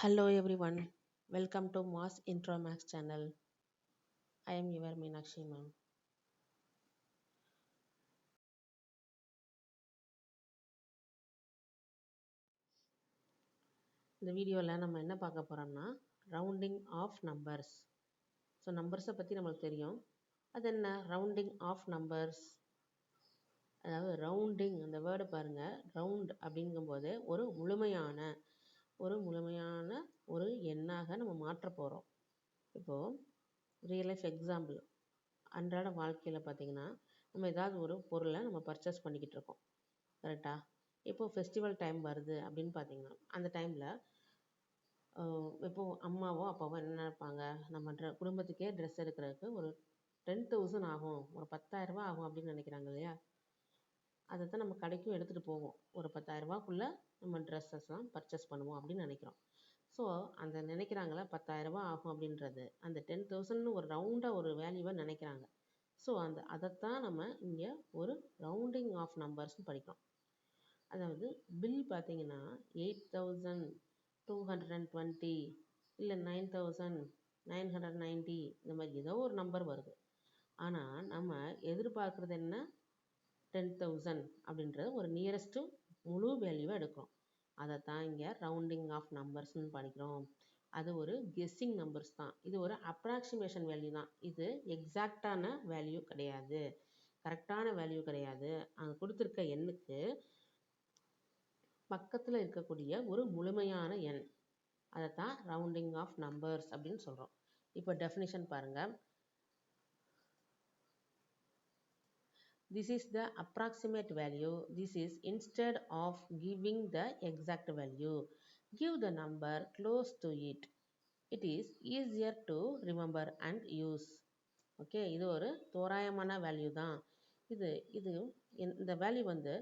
Hello everyone, welcome to Mass Intro Max channel. I am your Meenakshi ma'am. இந்த வீடியோவில் நம்ம என்ன பார்க்க போகிறோம்னா ரவுண்டிங் ஆஃப் நம்பர்ஸ். ஸோ நம்பர்ஸை பற்றி நம்மளுக்கு தெரியும். அது என்ன ரவுண்டிங் ஆஃப் நம்பர்ஸ், அதாவது ரவுண்டிங் அந்த வேர்டு பாருங்கள். ரவுண்ட் அப்படிங்கும்போது முழுமையான ஒரு எண்ணாக நம்ம மாற்ற போகிறோம். இப்போது ரியல் லைஃப் எக்ஸாம்பிள், அன்றாட வாழ்க்கையில் பார்த்திங்கன்னா நம்ம ஏதாவது ஒரு பொருளை நம்ம பர்ச்சேஸ் பண்ணிக்கிட்டு இருக்கோம், கரெக்டாக? இப்போது ஃபெஸ்டிவல் டைம் வருது அப்படின்னு பார்த்தீங்கன்னா அந்த டைமில் இப்போது அம்மாவோ அப்பாவோ என்ன நினைப்பாங்க, நம்ம குடும்பத்துக்கே ட்ரெஸ் எடுக்கிறதுக்கு ஒரு 10,000 ஆகும், ஒரு 10,000 ஆகும் அப்படின்னு நினைக்கிறாங்க இல்லையா? அதை தான் நம்ம கடைக்கும் எடுத்துகிட்டு போவோம். ஒரு 10,000 நம்ம ட்ரெஸ்ஸஸ்லாம் பர்ச்சேஸ் பண்ணுவோம் அப்படின்னு நினைக்கிறோம். ஸோ அந்த நினைக்கிறாங்களா 10,000 ஆகும் அப்படின்றது, அந்த 10,000 ஒரு ரவுண்டாக ஒரு வேல்யூவை நினைக்கிறாங்க. ஸோ அதைத்தான் நம்ம இங்கே ஒரு ரவுண்டிங் ஆஃப் நம்பர்ஸ்னு படிக்கிறோம். அதாவது பில் பார்த்தீங்கன்னா 8,220 இல்லை 9,990 இந்த மாதிரி ஏதோ ஒரு நம்பர் வருது. ஆனால் நம்ம எதிர்பார்க்குறது என்ன, 10,000 அப்படின்றது ஒரு நியரஸ்ட்டு முழு வேல்யூவை எடுக்கிறோம். அதை தான் இங்கே ரவுண்டிங் ஆஃப் நம்பர்ஸ்ன்னு படிக்கிறோம். அது ஒரு கெஸ்ஸிங் நம்பர்ஸ் தான். இது ஒரு அப்ராக்சிமேஷன் வேல்யூ தான். இது எக்ஸாக்டான வேல்யூ கிடையாது, கரெக்டான வேல்யூ கிடையாது. அங்கே கொடுத்துருக்க எண்ணுக்கு பக்கத்தில் இருக்கக்கூடிய ஒரு முழுமையான எண், அதை தான் ரவுண்டிங் ஆஃப் நம்பர்ஸ் அப்படின்னு சொல்கிறோம். இப்போ டெஃபினிஷன் பாருங்கள். This is the approximate value. This is instead of giving the exact value, give the number close to it. It is easier to remember and use. Okay, இது ஒரு தோராயமான value தான். இது இந்த வேல்யூ வந்து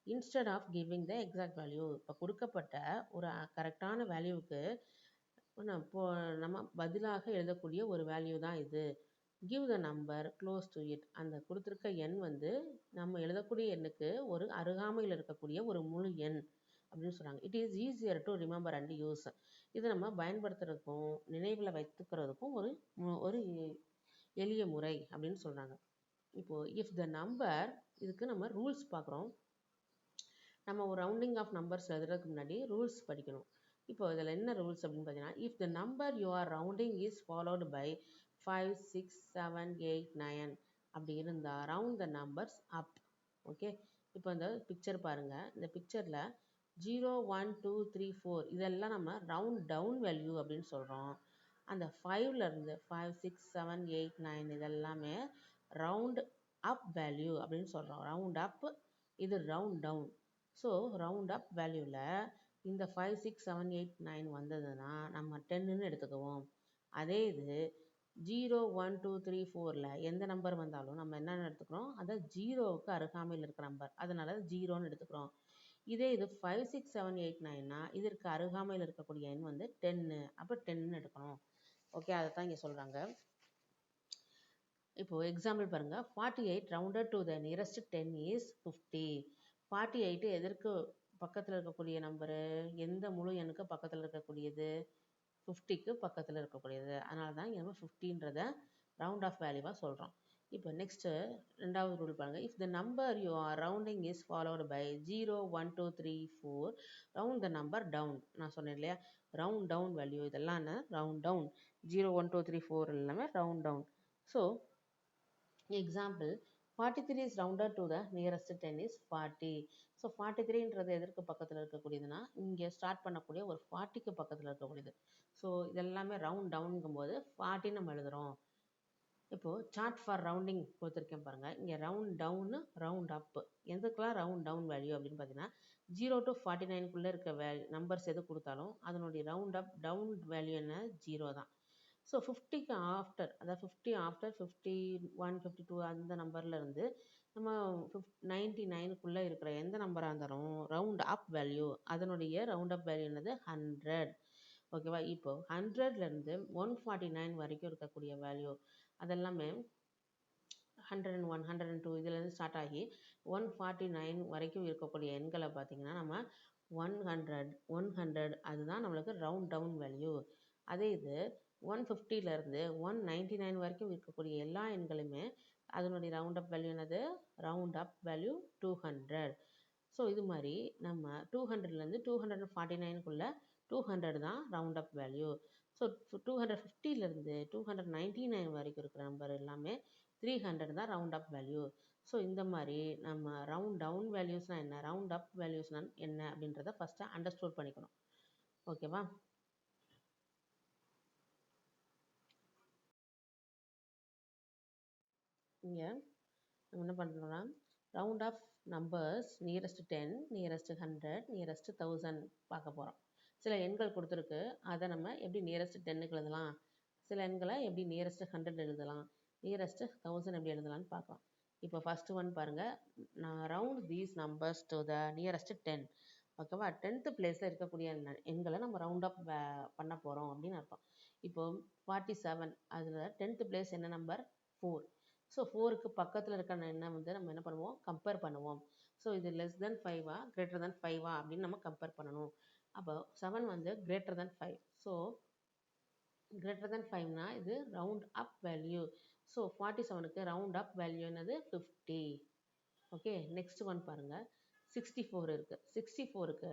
instead of giving the exact value, இப்போ கொடுக்கப்பட்ட ஒரு கரெக்டான வேல்யூவுக்கு நம்ம பதிலாக எழுதக்கூடிய ஒரு வேல்யூ தான் இது. Give the number close to it, அந்த கொடுத்துருக்க எண் வந்து நம்ம எழுதக்கூடிய எண்ணுக்கு ஒரு அருகாமையில் இருக்கக்கூடிய ஒரு முழு எண் அப்படின்னு சொல்கிறாங்க. It is easier to remember and use, இதை நம்ம பயன்படுத்துறதுக்கும் நினைவில் வைத்துக்கிறதுக்கும் ஒரு எளிய முறை அப்படின்னு சொல்கிறாங்க. இப்போது இஃப் த நம்பர், இதுக்கு நம்ம ரூல்ஸ் பார்க்குறோம். நம்ம ஒரு ரவுண்டிங் ஆஃப் நம்பர்ஸ் எழுதுறதுக்கு முன்னாடி ரூல்ஸ் படிக்கணும். இப்போ இதில் என்ன ரூல்ஸ் அப்படின்னு பார்த்தீங்கன்னா, if the number you are rounding is followed by 5, 6, 7, 8, 9 அப்படி இருந்தால் round the numbers up. Okay, இப்போ இந்த பிக்சர் பாருங்கள். இந்த பிக்சரில் 0, 1, 2, 3, 4 இதெல்லாம் நம்ம ரவுண்ட் டவுன் வேல்யூ அப்படின்னு சொல்கிறோம். அந்த 5லேருந்து 5, 6, 7, 8, 9 இதெல்லாமே ரவுண்ட் அப் வேல்யூ அப்படின்னு சொல்கிறோம். ரவுண்ட் அப், இது round down. So round up வேல்யூவில் இந்த 5, 6, 7, 8, 9 வந்ததுன்னா நம்ம 10ன்னு எடுத்துக்குவோம். அதே இது 0, 1, 2, 3, 4ல் எந்த நம்பர் வந்தாலும் நம்ம என்னென்னு எடுத்துக்கிறோம், அதை 0வுக்கு அருகாமையில் இருக்கிற நம்பர், அதனால 0ன்னு எடுத்துக்கிறோம். இதே இது 5, 6, 7, 8, 9னா இதற்கு அருகாமையில் இருக்கக்கூடிய எண் வந்து 10, அப்போ 10ன்னு எடுக்கணும். ஓகே, அதை தான் இங்கே சொல்கிறாங்க. இப்போது எக்ஸாம்பிள் பாருங்கள். 48 rounded to the nearest 10 is 50. 48 எதற்கு பக்கத்தில் இருக்கக்கூடிய நம்பரு, எந்த முழு எண்ணுக்கு பக்கத்தில் இருக்கக்கூடியது, 50க்கு பக்கத்தில் இருக்கக்கூடியது. அதனால தான் இங்கே நம்ம 50ன்றதை ரவுண்ட் ஆஃப் வேல்யூவாக சொல்கிறோம். இப்போ நெக்ஸ்ட்டு ரெண்டாவது ரூல் பாருங்கள். If the number you are rounding is followed by 0, 1, 2, 3, 4 round the number down. நான் சொன்னேன் இல்லையா, ரவுண்ட் டவுன் வேல்யூ இதெல்லாம் ரவுண்ட் டவுன். 0, 1, 2, 3, 4 எல்லாமே round down. So example 43 is rounded to the nearest 10 is 40. So 43ன்றது எதற்கு பக்கத்தில் இருக்கக்கூடியதுன்னா இங்கே ஸ்டார்ட் பண்ணக்கூடிய ஒரு 40க்கு பக்கத்தில் இருக்கக்கூடியது. ஸோ இதெல்லாமே ரவுண்ட் டவுனுங்கும்போது 40 நம்ம எழுதுகிறோம். இப்போது சார்ட் ஃபார் ரவுண்டிங் கொடுத்துருக்கேன் பாருங்கள். இங்கே ரவுண்ட் டவுனு, ரவுண்ட் அப்பு. எதுக்கெல்லாம் ரவுண்ட் டவுன் வேல்யூ அப்படின்னு பார்த்தீங்கன்னா 0 to 49க்குள்ளே இருக்க நம்பர்ஸ் எது கொடுத்தாலும் அதனுடைய ரவுண்ட் அப் டவுன் வேல்யூ என்ன, 0 தான். ஸோ 50க்கு ஆஃப்டர், அதாவது 50 ஆஃப்டர் 51, 52 அந்த நம்பர்லேருந்து நம்ம 99க்குள்ளே இருக்கிற எந்த நம்பராக இருந்தாலும் ரவுண்ட் அப் வேல்யூ, அதனுடைய ரவுண்ட் அப் வேல்யூ என்னது 100. ஓகேவா? இப்போது 100லேருந்து 149 வரைக்கும் இருக்கக்கூடிய வேல்யூ அதெல்லாமே 101, 102 இதுலேருந்து ஸ்டார்ட் ஆகி 149 வரைக்கும் இருக்கக்கூடிய எண்களை பார்த்திங்கன்னா நம்ம 100 அதுதான் நம்மளுக்கு ரவுண்ட் டவுன் வேல்யூ. அதே இது 150லேருந்து 199 வரைக்கும் இருக்கக்கூடிய எல்லா எண்களுமே அதனுடைய ரவுண்ட் அப் வேல்யூ என்னது? Round up value 200. ஸோ இது மாதிரி நம்ம 200லேருந்து 249க்குள்ள 200 தான் ரவுண்ட் அப் வேல்யூ. ஸோ 250லேருந்து 299 வரைக்கும் இருக்கிற நம்பர் எல்லாமே 300 தான் ரவுண்ட் அப் வேல்யூ. ஸோ இந்த மாதிரி நம்ம ரவுண்ட் டவுன் வேல்யூஸ்னால் என்ன, ரவுண்ட் அப் வேல்யூஸ்னால் என்ன அப்படின்றத ஃபஸ்ட்டு அண்டர்ஸ்டாண்ட் பண்ணிக்கணும். ஓகேவா? இங்கே நம்ம என்ன பண்ணுறோம்னா round off numbers nearest 10, nearest 100, nearest 1000 பார்க்க போகிறோம். சில எண்கள் கொடுத்துருக்கு, அதை நம்ம எப்படி நியரஸ்ட் 10க்கு எழுதலாம், சில எண்களை எப்படி நியரஸ்ட் 100 எழுதலாம், நியரஸ்ட் 1000 எப்படி எழுதலாம்னு பார்க்கலாம். இப்போ ஃபஸ்ட்டு ஒன் பாருங்கள், நான் round these numbers to the nearest 10. ஓகேவா? 10th பிளேஸில் இருக்கக்கூடிய எண்களை நம்ம ரவுண்ட் அப் பண்ண போகிறோம் அப்படின்னு அர்த்தம். இப்போ 47, அதில் 10th பிளேஸ் என்ன நம்பர்? 4. ஸோ 4க்கு பக்கத்தில் இருக்கிற எண்ணை வந்து நம்ம என்ன பண்ணுவோம்? கம்பேர் பண்ணுவோம். ஸோ இது லெஸ் தென் 5ஆ கிரேட்டர் தென் 5ஆ அப்படின்னு நம்ம கம்பேர் பண்ணணும். அப்போ 7 வந்து greater than 5. So greater than 5னா இது ரவுண்ட் அப் வேல்யூ. ஸோ 47க்கு ரவுண்ட் அப் வேல்யூ என்னது? 50. ஓகே, நெக்ஸ்ட் ஒன் பாருங்கள், 64 இருக்குது. 64க்கு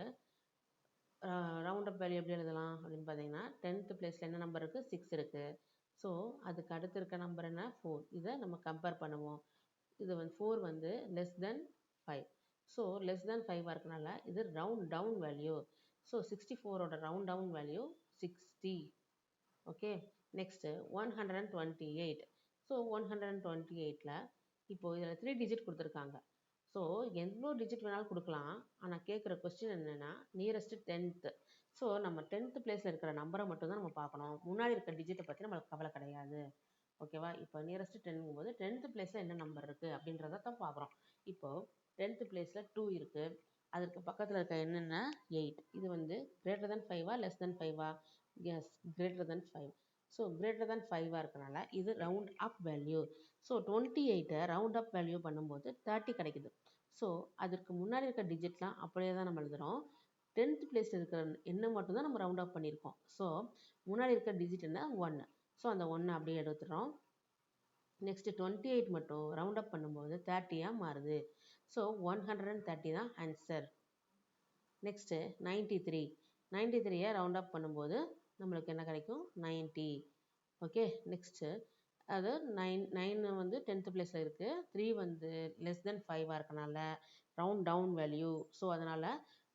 ரவுண்ட் அப் வேல்யூ எப்படி எழுதலாம் அப்படின்னு பார்த்தீங்கன்னா 10th பிளேஸில் என்ன நம்பர் இருக்குது? 6 இருக்குது. ஸோ அதுக்கு அடுத்து இருக்க நம்பர் என்ன? 4. இதை நம்ம கம்பேர் பண்ணுவோம். இது வந்து 4 வந்து less than 5. So less than 5 இருக்கனால இது ரவுண்ட் டவுன் வேல்யூ. ஸோ 64ஓட round down value 60. Okay, next 128. So 128ல் இப்போது இதில் 3 டிஜிட் கொடுத்துருக்காங்க. ஸோ எவ்வளோ டிஜிட் வேணாலும் கொடுக்கலாம். ஆனால் கேட்குற கொஸ்டின் என்னென்னா நியரஸ்ட்டு 10th. ஸோ நம்ம 10th பிளேஸில் இருக்கிற நம்பரை மட்டும்தான் நம்ம பார்க்கணும். முன்னாடி இருக்க டிஜிட்டை பற்றி நம்மளுக்கு கவலை கிடையாது. ஓகேவா? இப்போ நியரஸ்ட்டு 10ங்கும் போது 10th பிளேஸில் என்ன நம்பர் இருக்குது அப்படின்றத தான் பார்க்குறோம். இப்போது 10th பிளேஸில் 2 இருக்குது. அதுக்கு பக்கத்தில் இருக்க என்னென்ன? 8. இது வந்து கிரேட்டர் தென் 5ஆ லெஸ் தென் 5ஆ? Yes, greater than 5. So greater than 5ஆக இருக்கனால இது ரவுண்ட் அப் வேல்யூ. ஸோ 28ஐ ரவுண்ட் அப் வேல்யூ பண்ணும்போது 30 கிடைக்குது. ஸோ அதற்கு முன்னாடி இருக்க டிஜிட்லாம் அப்படியே தான் நம்ம எழுதுகிறோம். 10th பிளேஸில் இருக்கிற எண்ணை மட்டும்தான் நம்ம ரவுண்ட் அப் பண்ணியிருக்கோம். ஸோ முன்னாடி இருக்க டிஜிட் என்ன? 1. ஸோ அந்த 1 அப்படியே எடுத்துகிறோம். நெக்ஸ்ட்டு 28 மட்டும் ரவுண்ட் அப் பண்ணும்போது 30ஆக மாறுது. ஸோ 130 தான் ஆன்சர். நெக்ஸ்ட்டு 93. 93ஐ ரவுண்ட் அப் பண்ணும்போது நம்மளுக்கு என்ன கிடைக்கும்? 90. ஓகே, நெக்ஸ்ட்டு அது 9 வந்து 10th பிளேஸில் இருக்குது. 3 வந்து லெஸ் தென் 5ஆக இருக்கனால ரவுண்ட் டவுன் வேல்யூ. ஸோ அதனால்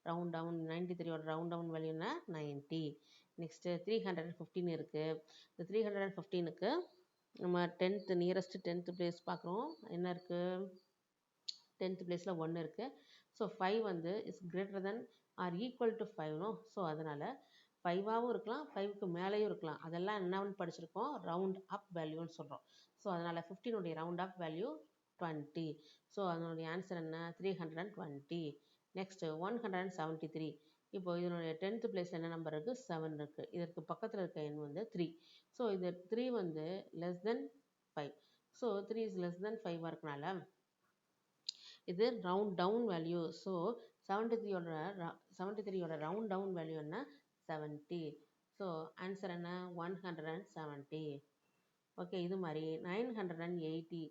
ரவுண்ட் டவுன் 93ஓட ரவுண்ட் டவுன் வேல்யூன்னா 90. நெக்ஸ்ட்டு 315 இருக்குது. இந்த 315க்கு நம்ம 10th நியரஸ்ட் 10th பிளேஸ் பார்க்குறோம். என்ன இருக்குது? 10th பிளேஸில் 1 இருக்குது. ஸோ 5 வந்து is greater than or equal to 5. So அதனால் 5ஆகவும் இருக்கலாம், 5க்கு மேலேயும் இருக்கலாம். அதெல்லாம் என்னன்னு படிச்சிருக்கோம்? ரவுண்ட் அப் வேல்யூன்னு சொல்கிறோம். ஸோ அதனால் 15உடைய ரவுண்ட் அப் வேல்யூ 20. ஸோ அதனுடைய ஆன்சர் என்ன? 320. நெக்ஸ்ட்டு 173. இப்போ இதனுடைய 10th பிளேஸ் என்ன நம்பர் இருக்குது? 7 இருக்குது. இதற்கு பக்கத்தில் இருக்க எண் வந்து 3. ஸோ இது 3 வந்து less than 5. So 3 is less than 5ஆக இருக்கனால இது ரவுண்ட் டவுன் வேல்யூ. ஸோ 73ஓட ரவுண்ட் டவுன் வேல்யூ என்ன? 70. ஸோ ஆன்சர் என்ன? 170. ஓகே, இது மாதிரி 908.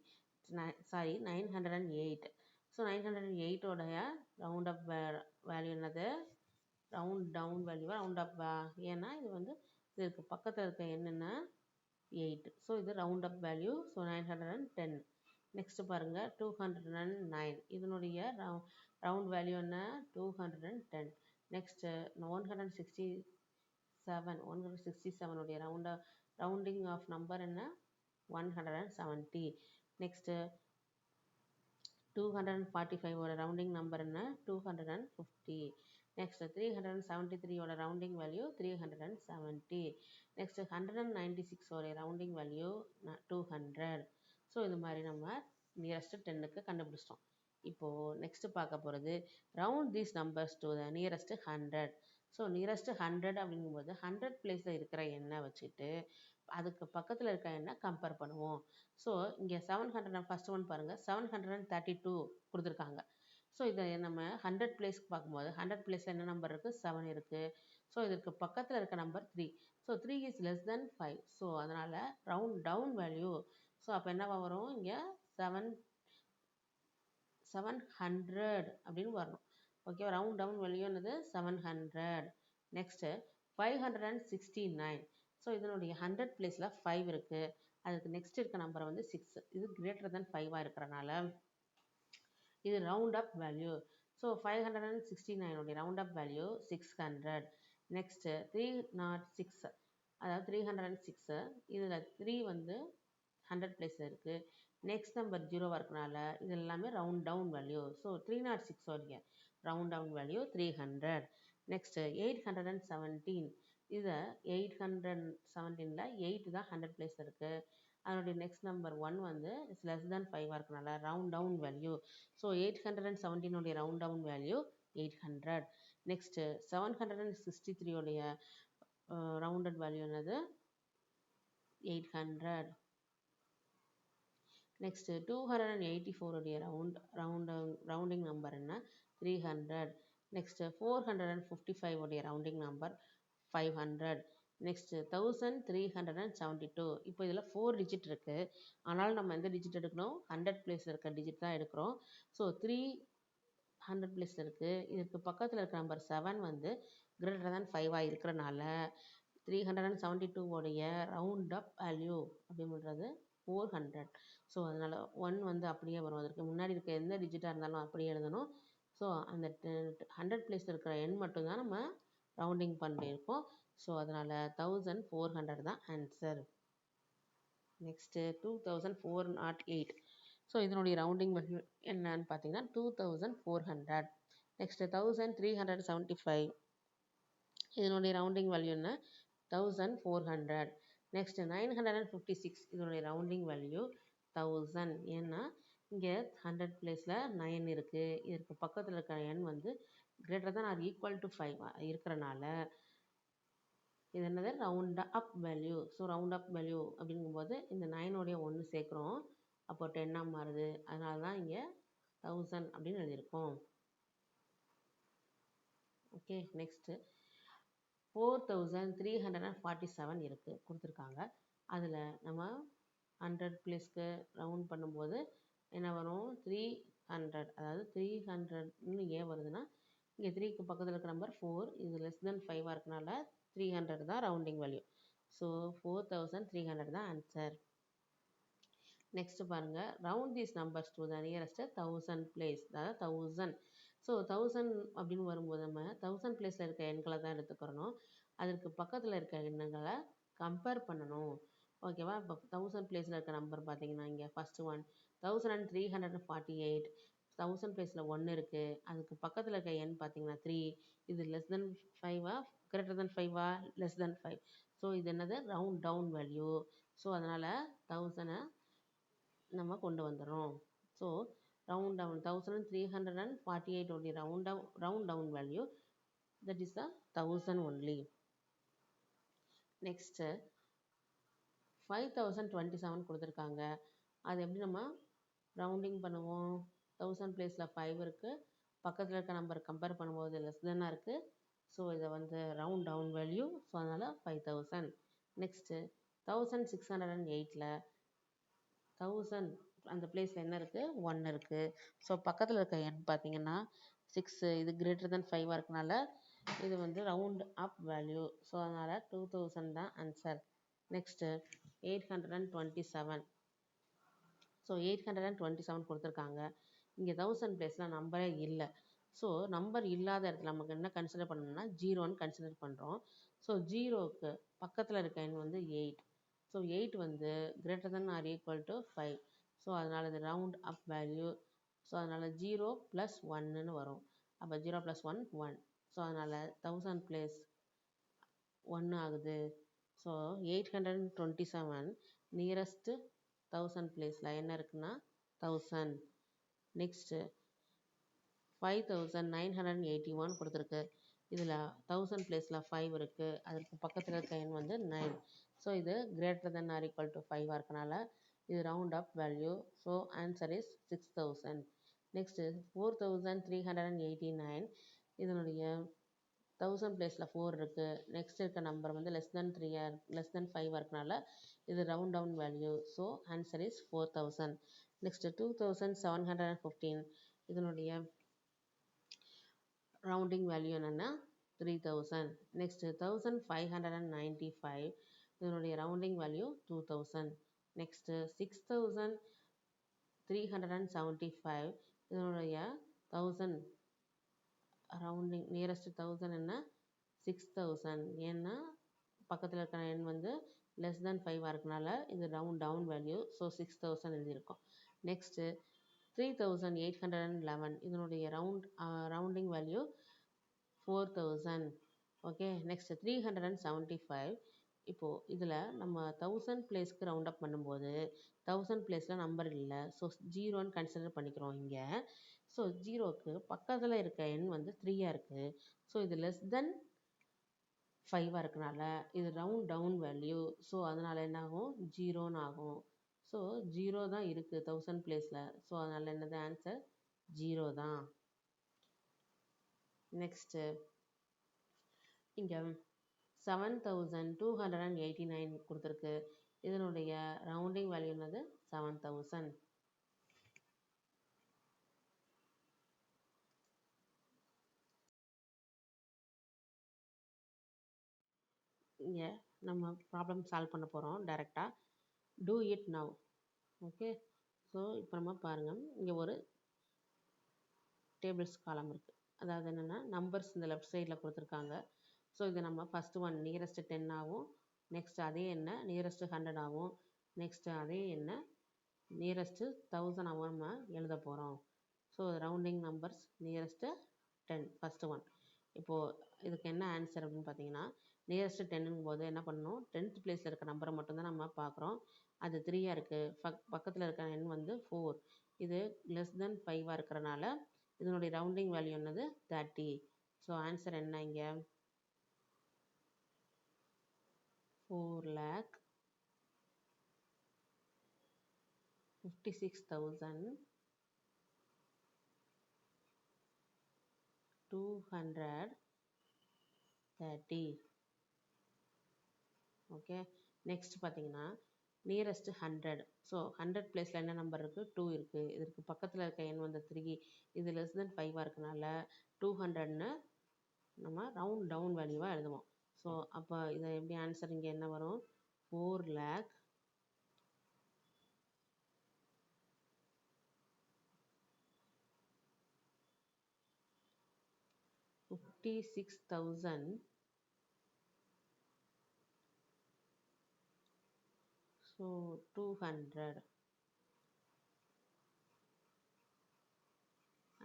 ஸோ 908ஓடைய ரவுண்ட் அப் வேல்யூ என்னது? ரவுண்ட் டவுன் வேல்யூவா ரவுண்ட் அப்? ஏன்னா இது வந்து இதுக்கு பக்கத்தில் இருக்க என்னென்ன? 8. ஸோ இது round up value. So 910. Next பாருங்கள் 209. இதனுடைய ரவுண்ட் வேல்யூ என்ன? 210. நெக்ஸ்ட்டு 167உடைய ரவுண்டிங் ஆஃப் நம்பர் என்ன? 170. நெக்ஸ்ட்டு 245ஓட ரவுண்டிங் நம்பர் என்ன? 250. நெக்ஸ்ட் 373ஓட ரவுண்டிங் வேல்யூ 370. நெக்ஸ்ட் 196ஓட ரவுண்டிங் வேல்யூ 200. ஸோ இது மாதிரி நம்ம நியரஸ்ட் 10க்கு கண்டுபிடிச்சிட்டோம். இப்போது நெக்ஸ்ட்டு பார்க்க போகிறது round these numbers to the nearest 100. So nearest 100 அப்படிங்கும்போது 100 பிளேஸில் இருக்கிற எண்ணை வச்சுட்டு அதுக்கு பக்கத்தில் இருக்க எண்ணை கம்பேர் பண்ணுவோம். ஸோ இங்கே 700 ஃபஸ்ட் ஒன் பாருங்கள், 732 கொடுத்துருக்காங்க. ஸோ இதை நம்ம 100 பிளேஸ்க்கு பார்க்கும்போது 100 பிளேஸில் என்ன நம்பர் இருக்குது? 7 இருக்குது. ஸோ இதற்கு பக்கத்தில் இருக்க number 3. So 3 is less than 5. So அதனால் ரவுண்ட் டவுன் வேல்யூ. ஸோ அப்போ என்னவா வரும்? இங்கே 700 அப்படின்னு வரணும். ஓகே, ரவுண்ட் டவுன் வேல்யூ என்னது? 700. நெக்ஸ்ட்டு 569. ஸோ இதனுடைய 100 பிளேஸில் 5 இருக்குது. அதுக்கு நெக்ஸ்ட் இருக்க நம்பரை வந்து 6. இது கிரேட்டர் தென் 5 இருக்கிறனால இது ரவுண்ட் அப் வேல்யூ. ஸோ 569 உடைய ரவுண்ட் அப் வேல்யூ 600. நெக்ஸ்ட்டு 306, அதாவது 306. இதில் 3 வந்து 100 பிளேஸில் இருக்குது. நெக்ஸ்ட் நம்பர் 0 இருக்கனால இது எல்லாமே ரவுண்ட் டவுன் வேல்யூ. ஸோ 306 உடைய ரவுண்ட் டவுன் வேல்யூ 300. நெக்ஸ்ட்டு 817. இதை 817ல் 8 தான் 100 பிளேஸில் இருக்குது. அதனுடைய நெக்ஸ்ட் நம்பர் 1 வந்து இட்ஸ் லெஸ் தென் 5 இருக்கனால ரவுண்ட் டவுன் வேல்யூ. ஸோ 817 உடைய ரவுண்ட் டவுன் வேல்யூ 800. நெக்ஸ்ட்டு 763 உடைய ரவுண்டட் வேல்யூ என்னது? 800. நெக்ஸ்ட்டு 284 உடைய ரவுண்டிங் நம்பர் என்ன? 300. நெக்ஸ்ட்டு 455 உடைய ரவுண்டிங் நம்பர் 500. நெக்ஸ்ட்டு 1372. இப்போ இதில் 4 டிஜிட் இருக்குது. ஆனால் நம்ம எந்த டிஜிட் எடுக்கணும்? 100 பிளேஸில் இருக்க டிஜிட் தான் எடுக்கிறோம். ஸோ 300 பிளேஸில் இருக்குது. இதுக்கு பக்கத்தில் இருக்கிற நம்பர் 7 வந்து கிரேட்டர் தேன் 5 இருக்கிறனால 372 உடைய ரவுண்ட் அப் வேல்யூ அப்படின்றது 400. ஸோ அதனால் 1 வந்து அப்படியே வரும். அதற்கு முன்னாடி இருக்க எந்த டிஜிட்டாக இருந்தாலும் அப்படியே எழுதணும். ஸோ அந்த 100 பிளேஸில் இருக்கிற எண் மட்டும்தான் நம்ம ரவுண்டிங் பண்ணியிருக்கோம். ஸோ அதனால் 1400 தான் ஆன்சர். நெக்ஸ்ட்டு 2408. ஸோ இதனுடைய ரவுண்டிங் என்னன்னு பார்த்தீங்கன்னா 2400. நெக்ஸ்ட்டு 1375. இதனுடைய ரவுண்டிங் வேல்யூ என்ன? 1400. நெக்ஸ்ட்டு 956. இதனுடைய ரவுண்டிங் வேல்யூ 1000. ஏன்னா இங்கே 100 பிளேஸில் 9 இருக்குது. இதற்கு பக்கத்தில் இருக்கிற எண் வந்து greater than R equal to 5 இருக்கிறனால இது என்னது? Round up value. So round up value அப்படிங்கும்போது இந்த 9உடைய 1 சேர்க்குறோம். அப்போ 10ஆக மாறுது. அதனால தான் இங்கே 1000 அப்படின்னு எழுதியிருக்கோம். ஓகே, நெக்ஸ்ட்டு 4347 இருக்குது கொடுத்துருக்காங்க. அதில் நம்ம 100 பிளேஸ்க்கு ரவுண்ட் பண்ணும்போது என்ன வரும்? 300. அதாவது 300ன்னு ஏன் வருதுன்னா இங்கே 3க்கு பக்கத்தில் இருக்கிற நம்பர் 4. இது லெஸ் தென் 5 இருக்கனால 300 தான் ரவுண்டிங் வேல்யூ. ஸோ 4300 தான் ஆன்சர். நெக்ஸ்ட் பாருங்கள், round these numbers to the nearest 1000 place. அதாவது 1000. ஸோ 1000 அப்படின்னு வரும்போது நம்ம 1000 பிளேஸில் இருக்க எண்களை தான் எடுத்துக்கிறணும். அதற்கு பக்கத்தில் இருக்க எண்ணுங்களை கம்பேர் பண்ணணும். ஓகேவா? இப்போ 1000 பிளேஸில் இருக்க நம்பர் பார்த்தீங்கன்னா இங்கே ஃபஸ்ட்டு ஒன் 1348. 1000 பிளேஸில் 1 இருக்குது. அதுக்கு பக்கத்தில் இருக்க எண் பார்த்தீங்கன்னா 3. இது less than 5 greater than 5 less than 5. So இது என்னது? Round down value. ஸோ அதனால் 1000 நம்ம கொண்டு வந்துடுறோம். ஸோ ரவுண்ட் டவுன் 1348 உடைய round down value that is 1000 only. Next 5027 கொடுத்துருக்காங்க. அது எப்படி நம்ம ரவுண்டிங் பண்ணுவோம்? 1000 பிளேஸில் 5 இருக்குது. பக்கத்தில் இருக்க நம்பர் கம்பேர் பண்ணும்போது லெஸ் தென்னாக இருக்குது. ஸோ இதை வந்து ரவுண்ட் டவுன் வேல்யூ. ஸோ அதனால் 5000. நெக்ஸ்ட்டு 1608ல் 1000 அந்த பிளேஸில் என்ன இருக்குது? 1 இருக்குது. ஸோ பக்கத்தில் இருக்க எண் பார்த்தீங்கன்னா 6. இது கிரேட்டர் தென் 5 இருக்கனால இது வந்து ரவுண்ட் அப் வேல்யூ. ஸோ அதனால் 2000 தான் ஆன்சர். நெக்ஸ்ட்டு 827. ஸோ 827 கொடுத்துருக்காங்க. இங்கே 1000 பிளேஸில் நம்பரே இல்லை. ஸோ நம்பர் இல்லாத இடத்துல நமக்கு என்ன கன்சிடர் பண்ணணும்னா 0ன்னு கன்சிடர் பண்ணுறோம். ஸோ 0க்கு பக்கத்தில் இருக்க எண் வந்து 8. ஸோ 8 வந்து greater than or equal to 5. So அதனால் இது ரவுண்ட் அப் வேல்யூ. ஸோ அதனால் 0 + 1ன்னு வரும். அப்போ 0 + 1 1. ஸோ அதனால் 1000 பிளேஸ் 1 ஆகுது. ஸோ 827 நியரஸ்ட்டு 1000 பிளேஸில் என்ன இருக்குன்னா 1000. நெக்ஸ்ட்டு 5981 கொடுத்துருக்கு. இதில் 1000 பிளேஸில் 5 இருக்குது. அதற்கு பக்கத்தில் இருக்க எண் வந்து 9. ஸோ இது greater than or equal to 5 இருக்கனால இது round up value. So answer is 6000. Next 4389 இதனுடைய 1000 பிளேஸில் 4 இருக்குது. நெக்ஸ்ட் இருக்க நம்பர் வந்து லெஸ் தென் 5 இருக்கனால இது round down value. So answer is 4000. Next 2715 இதனுடைய ரவுண்டிங் வேல்யூ என்னென்னா 3000. நெக்ஸ்ட்டு 1595 இதனுடைய ரவுண்டிங் வேல்யூ 2000. நெக்ஸ்ட்டு 6375 இதனுடைய 1000 ரவுண்டிங் நியரஸ்ட் 1000 என்ன 6000. ஏன்னா பக்கத்தில் இருக்கிற எண் வந்து லெஸ் தென் 5 இருக்கனால இது ரவுண்ட் டவுன் வேல்யூ. ஸோ 6000 எழுதியிருக்கோம். நெக்ஸ்ட்டு 3811 இதனுடைய ரவுண்டிங் வேல்யூ 4000. ஓகே. நெக்ஸ்ட் 375 இப்போது இதில் நம்ம 1000 பிளேஸ்க்கு ரவுண்ட் அப் பண்ணும்போது 1000 பிளேஸில் நம்பர் இல்லை. ஸோ ஜீரோன்னு கன்சிடர் பண்ணிக்கிறோம் இங்கே. ஸோ ஜீரோக்கு பக்கத்தில் இருக்க எண் வந்து 3 இருக்குது. ஸோ இது லெஸ் தென் 5 இருக்கனால இது ரவுண்ட் டவுன் வேல்யூ. ஸோ அதனால் என்ன ஆகும் ஜீரோன்னு ஆகும். ஸோ ஜீரோ தான் இருக்குது 1000 பிளேஸில். ஸோ அதனால் என்னது ஆன்சர் ஜீரோ தான். நெக்ஸ்ட்டு இங்கே 7289 கொடுத்துருக்கு. இதனுடைய ரவுண்டிங் வேல்யூ என்னது 7000. இங்கே நம்ம ப்ராப்ளம் சால்வ் பண்ண போகிறோம் டைரெக்டாக. Do it now. Okay. So இப்போ நம்ம பாருங்கள், இங்கே ஒரு டேபிள்ஸ் காலம் இருக்குது. அதாவது என்னென்னா நம்பர்ஸ் இந்த லெஃப்ட் சைடில் கொடுத்துருக்காங்க. ஸோ இது நம்ம ஃபஸ்ட்டு ஒன் நியரஸ்ட்டு 10 ஆகும். நெக்ஸ்ட் அதே என்ன நியரஸ்ட்டு 100 ஆகும். நெக்ஸ்ட்டு அதே என்ன நியரஸ்ட்டு 1000 ஆகும் நம்ம எழுத போகிறோம். So rounding numbers nearest 10 first one. இப்போது இதுக்கு என்ன ஆன்சர் அப்படின்னு பார்த்தீங்கன்னா நியரஸ்ட்டு 10ங்கும் போது என்ன பண்ணணும் 10th பிளேஸில் இருக்க நம்பரை மட்டும்தான் நம்ம பார்க்குறோம். அது 3 இருக்குது. பக்கத்தில் இருக்க எண் வந்து 4. இது லெஸ் தென் 5 இருக்கிறனால இதனுடைய ரவுண்டிங் வேல்யூ என்னது 30. ஸோ ஆன்சர் என்ன இங்கே 4,56,230. ஓகே. நெக்ஸ்ட் பார்த்தீங்கன்னா நியரஸ்ட்டு 100. ஸோ 100 பிளேஸில் என்ன நம்பர் இருக்குது 2 இருக்குது. இதற்கு பக்கத்தில் இருக்க எண் வந்து 3. இது லெஸ் தென் 5 இருக்கனால 200ன்னு நம்ம ரவுண்ட் டவுன் வேல்யூவாக எழுதுவோம். ஸோ அப்போ இதை எப்படி ஆன்சர் இங்கே என்ன வரும் 4,56,000 ஸோ 200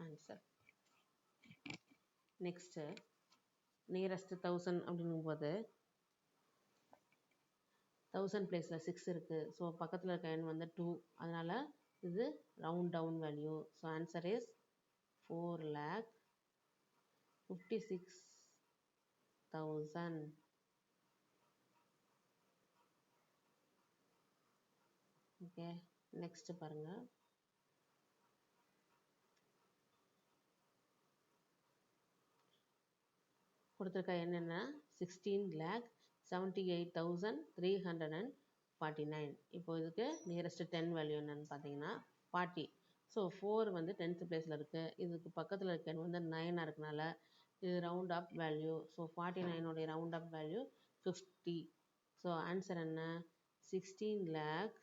ஆன்சர். நெக்ஸ்ட்டு நியரஸ்ட்டு 1000 அப்படிங்கும்போது 1000 பிளேஸில் 6 இருக்குது. ஸோ பக்கத்தில் இருக்க எண் வந்து 2. அதனால் இது round down value. So answer is 4,56,000. Okay. Next பாருங்கள், கொடுத்துருக்க என்னென்னா 16,78,349. இப்போ இதுக்கு நியரஸ்ட்டு 10 வேல்யூ என்னென்னு பார்த்தீங்கன்னா 40. ஸோ 4 வந்து 10th பிளேஸில் இருக்குது. இதுக்கு பக்கத்தில் இருக்க எண் வந்து 9 இருக்கனால இது round up value. So 49 round up value 50. So answer என்ன 16 lakh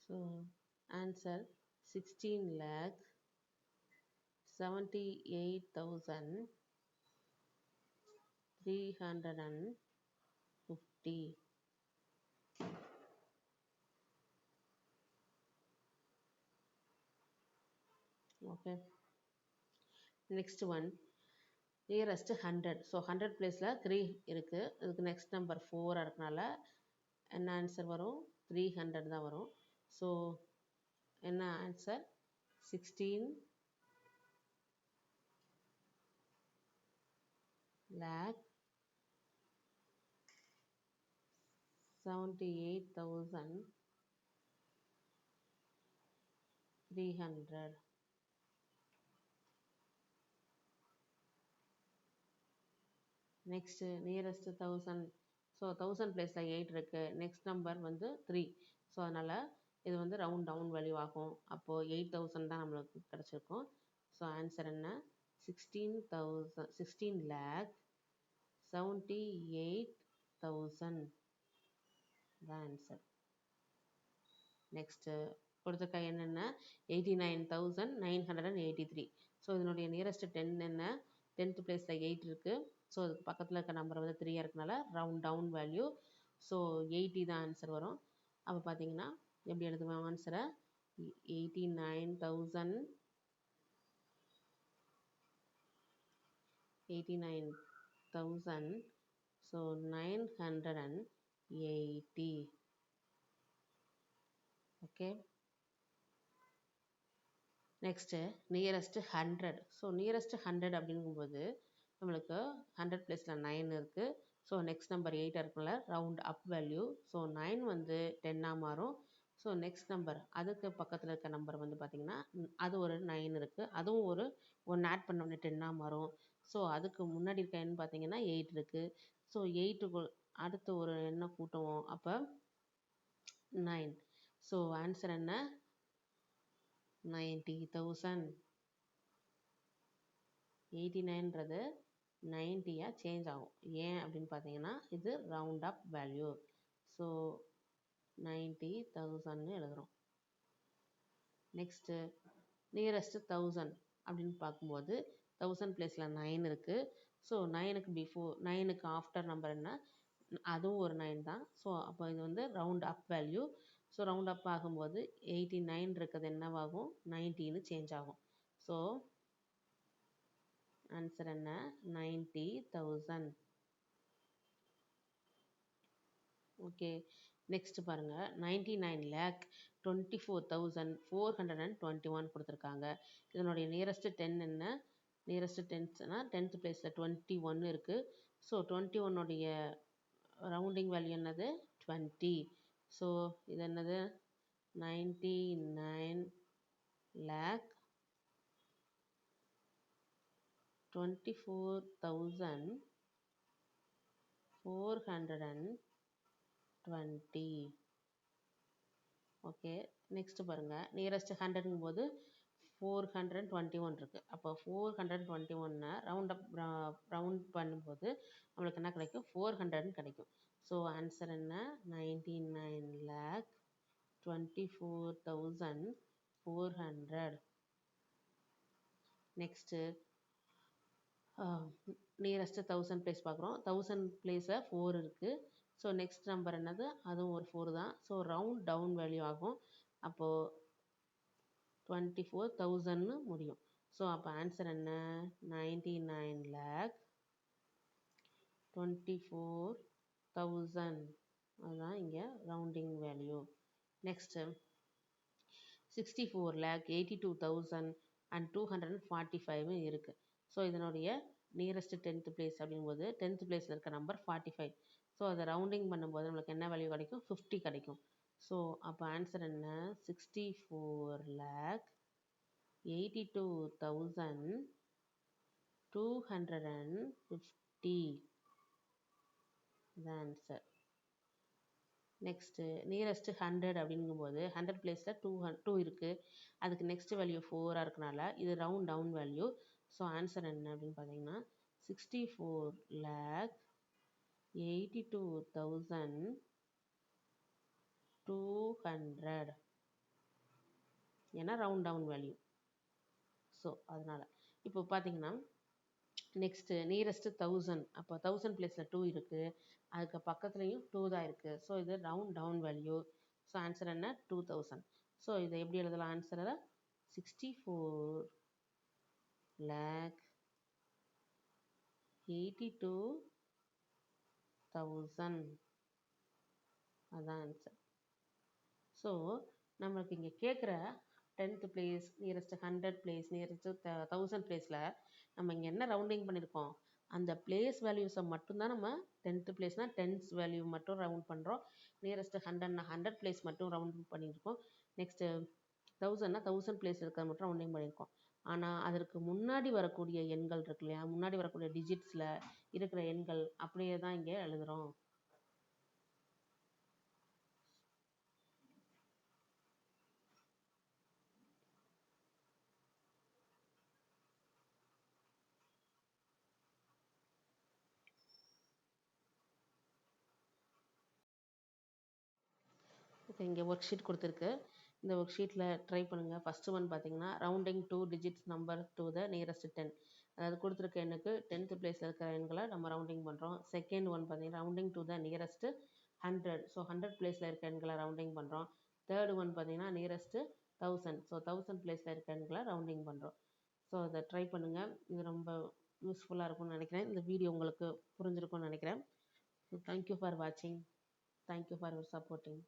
So answer 16,78,350. Okay. Next one, nearest 100. So 100 பிளேஸில் 3 இருக்குது. இதுக்கு நெக்ஸ்ட் நம்பர் 4 இருக்கனால என்ன ஆன்சர் வரும்? 300 தான் வரும். ஸோ என்ன ஆன்சர்? 16,78,300. Next nearest 1000. ஸோ 1000 பிளேஸில் 8 இருக்குது. நெக்ஸ்ட் நம்பர் வந்து 3. ஸோ அதனால் இது வந்து ரவுண்ட் டவுன் வேல்யூ ஆகும். அப்போது 8000 தான் நம்மளுக்கு கிடச்சிருக்கும். ஸோ ஆன்சர் என்ன? 16,78,000 தான் ஆன்சர். நெக்ஸ்ட்டு கொடுத்துருக்க என்னென்ன? 89,983. ஸோ இதனுடைய நியரஸ்ட் 10 என்ன? 10th பிளேஸில் 8 இருக்குது. ஸோ அதுக்கு பக்கத்தில் இருக்க நம்பர் வந்து 3 இருக்கனால ரவுண்ட் டவுன் வேல்யூ. ஸோ 80 தான் ஆன்சர் வரும். அப்போ பார்த்தீங்கன்னா எப்படி எழுதுவோம் ஆன்சரை? 89,000. So 980. Okay. Next nearest 100. So nearest 100 அப்படிங்கும்போது நம்மளுக்கு 100 பிளேஸில் 9 இருக்குது. ஸோ நெக்ஸ்ட் நம்பர் 8 இருக்குல்ல, ரவுண்ட் அப் வேல்யூ. ஸோ 9 வந்து 10ஆக மாறும். ஸோ நெக்ஸ்ட் நம்பர் அதுக்கு பக்கத்தில் இருக்க நம்பர் வந்து பார்த்திங்கன்னா அது ஒரு 9 இருக்குது. அதுவும் ஒரு 1 ஆட் பண்ணோடனே 10ஆக மாறும். ஸோ அதுக்கு முன்னாடி இருக்க எண் பார்த்திங்கன்னா 8 இருக்குது. ஸோ 8க்கு அடுத்து ஒரு எண்ணை கூட்டுவோம். அப்போ 9. ஸோ ஆன்சர் என்ன? 90,000. 89ன்றது 90யாக சேஞ்ச் ஆகும். ஏன் அப்படின்னு பார்த்தீங்கன்னா இது ரவுண்ட் அப் வேல்யூ. ஸோ 90,000ன்னு எழுதுகிறோம். நெக்ஸ்ட்டு நியரஸ்ட் 1000 அப்படின்னு பார்க்கும்போது 1000 பிளேஸில் 9 இருக்குது. ஸோ 9க்கு ஆஃப்டர் நம்பர் என்ன? அதுவும் ஒரு 9 தான். ஸோ அப்போ இது வந்து round up value. So round அப் ஆகும்போது 89 இருக்கிறது என்னவாகும்? 90ன்னு சேஞ்ச் ஆகும். ஸோ ஆன்சர் என்ன? 90,000. ஓகே. நெக்ஸ்ட் பாருங்கள், 99,24,421 கொடுத்துருக்காங்க. இதனுடைய நியரஸ்ட் 10 என்ன? நியரஸ்ட் 10னா 10th பிளேஸில் 21 இருக்குது. ஸோ 21உடைய ரவுண்டிங் வேல்யூ என்னது? 20. ஸோ இது என்னது? 99,24,420. ஓகே. நெக்ஸ்ட் பாருங்கள், நியரஸ்ட் 100ங்கும் போது 421 இருக்குது. அப்போ 421 ரவுண்ட் பண்ணும்போது நம்மளுக்கு என்ன கிடைக்கும்? 400 கிடைக்கும். ஸோ ஆன்சர் என்ன? 99,24,400. நெக்ஸ்ட்டு நியரஸ்ட் 1000 பிளேஸ் பார்க்குறோம். 1000 பிளேஸில் 4 இருக்குது. ஸோ நெக்ஸ்ட் நம்பர் என்னது? அதுவும் ஒரு 4 தான். ஸோ ரவுண்ட் டவுன் வேல்யூ ஆகும். அப்போது 24,000ன்னு முடியும். ஸோ அப்போ ஆன்சர் என்ன? 99,24,000. அதுதான் இங்கே ரவுண்டிங் வேல்யூ. நெக்ஸ்ட்டு 64,82,245 இருக்குது. ஸோ இதனுடைய நியரஸ்ட் 10th பிளேஸ் அப்படிங்கும்போது 10th பிளேஸில் இருக்க நம்பர் 45. ஸோ அதை ரவுண்டிங் பண்ணும்போது நம்மளுக்கு என்ன வேல்யூ கிடைக்கும்? 50 கிடைக்கும். ஸோ அப்போ ஆன்சர் என்ன? 64,82,250. இது ஆன்சர். நெக்ஸ்ட்டு நியரஸ்ட் 100 அப்படிங்கும்போது 100 பிளேஸில் 2 இருக்குது. அதுக்கு நெக்ஸ்ட் வேல்யூ 4ஆக இருக்கனால இது round down value. So answer என்ன அப்படின்னு பார்த்தீங்கன்னா 64,82,200. ஏன்னா ரவுண்ட் டவுன் வேல்யூ. ஸோ அதனால் இப்போ பார்த்தீங்கன்னா நெக்ஸ்ட்டு நியரஸ்ட் 1000. அப்போ 1000 பிளேஸில் 2 இருக்குது. அதுக்கு பக்கத்துலேயும் 2 தான் இருக்குது. ஸோ இது round down value. So answer என்ன? 2000. ஸோ இதை எப்படி எழுதலாம்? ஆன்சரை 64,82,250. 82,000 அதான் ஆன்சர். ஸோ நம்மளுக்கு இங்கே கேட்குற 10th place, nearest 100 place, nearest 1000 பிளேஸில் நம்ம இங்கே என்ன ரவுண்டிங் பண்ணியிருக்கோம், அந்த பிளேஸ் வேல்யூஸை மட்டும்தான் நம்ம 10th பிளேஸ்னால் 10th வேல்யூ மட்டும் ரவுண்ட் பண்ணுறோம். நியரஸ்ட் 100னா 100 பிளேஸ் மட்டும் ரவுண்ட் பண்ணியிருக்கோம். நெக்ஸ்ட்டு 1000னா 1000 பிளேஸ் இருக்கிறத மட்டும் ரவுண்டிங் பண்ணியிருக்கோம். ஆனால் அதற்கு முன்னாடி வரக்கூடிய எண்கள் இருக்கு இல்லையா, முன்னாடி வரக்கூடிய டிஜிட்ஸில் இருக்கிற எண்கள் அப்படியே தான் இங்கே எழுதுகிறோம். ஓகே, இங்கே ஒர்க் ஷீட் கொடுத்துருக்கு. இந்த ஒர்க் ஷீட்டில் ட்ரை பண்ணுங்கள். ஃபஸ்ட்டு ஒன் பார்த்தீங்கன்னா rounding 2 digits number to the nearest 10. அதாவது கொடுத்துருக்க எண்ணுக்கு 10th பிளேஸில் இருக்கிற எண்களை நம்ம ரவுண்டிங் பண்ணுறோம். செகண்ட் ஒன் பார்த்தீங்கன்னா rounding to the nearest 100. So 100 பிளேஸில் இருக்க எண்களை ரவுண்டிங் பண்ணுறோம். தேர்ட் ஒன் பார்த்தீங்கன்னா நியரஸ்ட் 1000. ஸோ 1000 பிளேஸில் இருக்க எண்களை ரவுண்டிங் பண்ணுறோம். ஸோ அதை ட்ரை பண்ணுங்கள். இது ரொம்ப யூஸ்ஃபுல்லாக இருக்கும்னு நினைக்கிறேன். இந்த வீடியோ உங்களுக்கு புரிஞ்சிருக்கும்னு நினைக்கிறேன். ஸோ தேங்க்யூ ஃபார் வாட்சிங். Thank you for supporting.